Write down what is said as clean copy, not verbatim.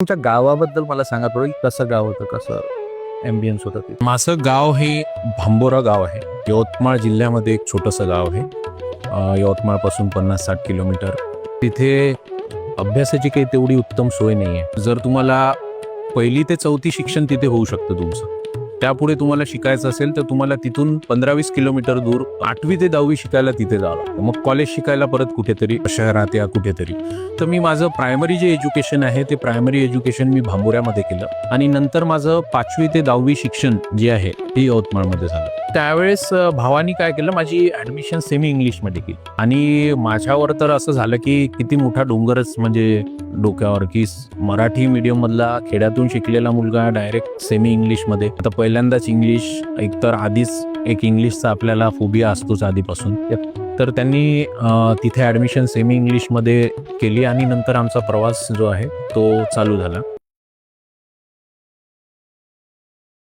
तुमच्या गावाबद्दल मला सांगा थोडं, कसं गाव होतं, कसं ॲम्बियन्स होतं ते? माझं गाव हे भांबोरा गाव आहे. यवतमाळ जिल्ह्यामध्ये एक छोटंसं गाव आहे. यवतमाळपासून 50-60 किलोमीटर. तिथे अभ्यासाची काही तेवढी उत्तम सोय नाही आहे. जर तुम्हाला 1ली ते 4थी शिक्षण तिथे होऊ शकतं तुमचं. त्यापुढे तुम्हाला शिकायचं असेल तर तुम्हाला तिथून 15-20 किलोमीटर दूर 8वी ते 10वी शिकायला तिथे जावं लागतं. मग कॉलेज शिकायला परत कुठेतरी शहरात या कुठेतरी. तर मी माझं प्रायमरी जे एज्युकेशन आहे ते प्रायमरी एज्युकेशन मी भांबोऱ्यामध्ये केलं आणि नंतर माझं 5वी ते 10वी शिक्षण जे आहे ते यवतमाळमध्ये झालं. त्यावेळेस भावानी काय केलं, माझी ॲडमिशन सेमी इंग्लिशमध्ये केली आणि माझ्यावर तर असं झालं की किती मोठा डोंगरच म्हणजे डोक्यावर, की मराठी मीडियममधला खेड्यातून शिकलेला मुलगा डायरेक्ट सेमी इंग्लिशमध्ये. आता पहिल्यांदाच इंग्लिश, एकतर आधीच एक इंग्लिशचा आपल्याला फोबिया असतोच आधीपासून. तर त्यांनी तिथे ॲडमिशन सेमी इंग्लिशमध्ये केली आणि नंतर आमचा प्रवास जो आहे तो चालू झाला.